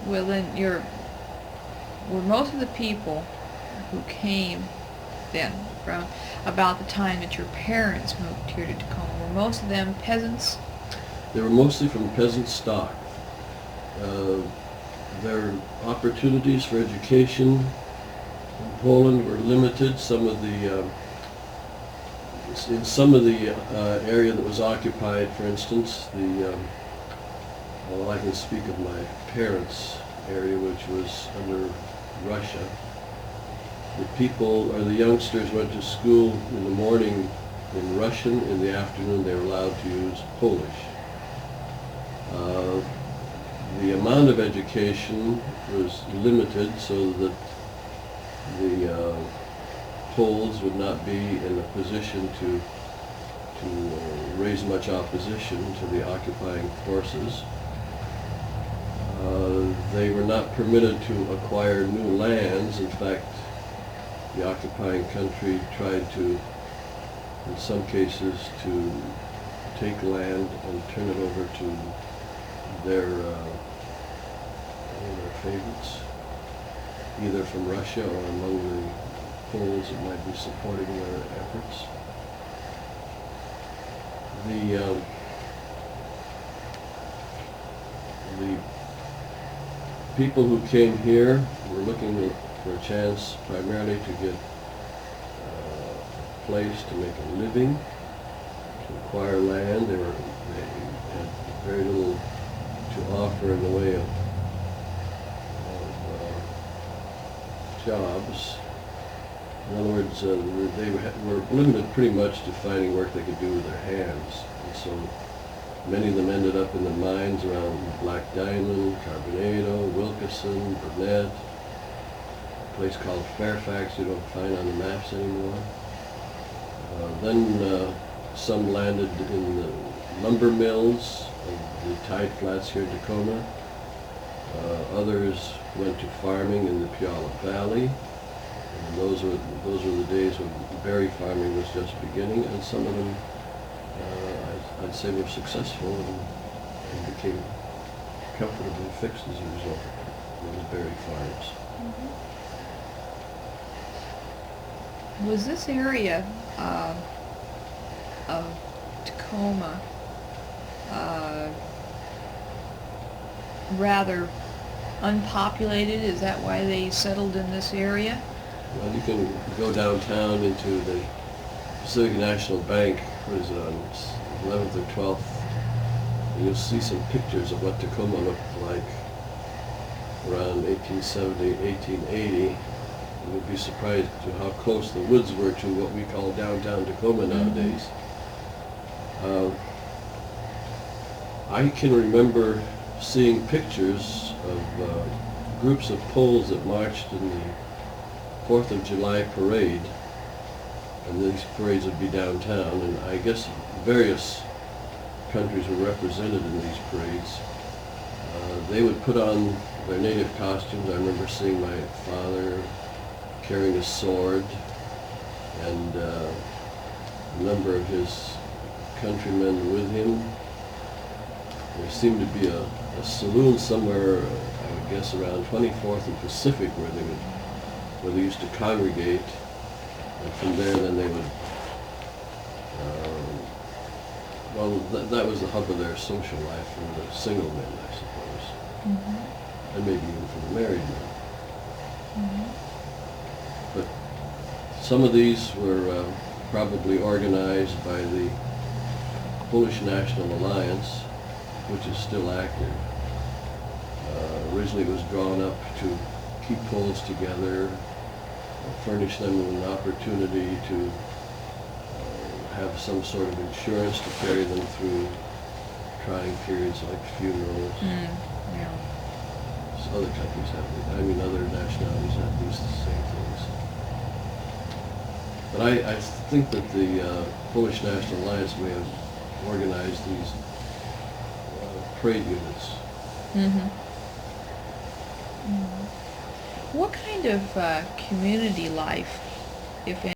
Well, then were most of the people who came then from about the time that your parents moved here to Tacoma, were most of them peasants? They were mostly from peasant stock. Uh, their opportunities for education in Poland were limited. In some of the area that was occupied, for instance, well, I can speak of my parents' area, which was under Russia. The people, or the youngsters, went to school in the morning in Russian. In the afternoon, they were allowed to use Polish. The amount of education was limited so that the Poles would not be in a position to raise much opposition to the occupying forces. They were not permitted to acquire new lands. In fact, the occupying country tried to, in some cases, to take land and turn it over to their favorites, either from Russia or among the Poles that might be supporting their efforts. The people who came here were looking for a chance primarily to get a place to make a living, to acquire land. They had very little to offer in the way of jobs. In other words, they were limited pretty much to finding work they could do with their hands. And so many of them ended up in the mines around Black Diamond, Carbonado, Wilkeson, Burnett, a place called Fairfax you don't find on the maps anymore. Then some landed in the lumber mills of the tide flats here in Tacoma. Others went to farming in the Puyallup Valley. And those were the days when berry farming was just beginning, and some of them, I'd say, were successful and became comfortably fixed as a result of those berry farms. Mm-hmm. Was this area of Tacoma rather unpopulated? Is that why they settled in this area? Well, you can go downtown into the Pacific National Bank, what is it, on 11th or 12th, and you'll see some pictures of what Tacoma looked like around 1870, 1880. You'd be surprised to how close the woods were to what we call downtown Tacoma nowadays. I can remember seeing pictures of groups of Poles that marched in the 4th of July parade, and these parades would be downtown, and I guess various countries were represented in these parades. They would put on their native costumes. I remember seeing my father carrying a sword, and a number of his countrymen with him. There seemed to be a saloon somewhere, I would guess around 24th and Pacific, where they used to congregate, and from there then they would, that was the hub of their social life for the single men, I suppose, Mm-hmm. and maybe even for the married men. Mm-hmm. But some of these were probably organized by the Polish National Alliance, which is still active. Originally it was drawn up to keep Poles together, furnish them with an opportunity to have some sort of insurance to carry them through trying periods like funerals. Yeah. So other countries have, other nationalities have these same things. But I think that the Polish National Alliance may have organized these trade units. Mm-hmm. Mm-hmm. What kind of community life, if any,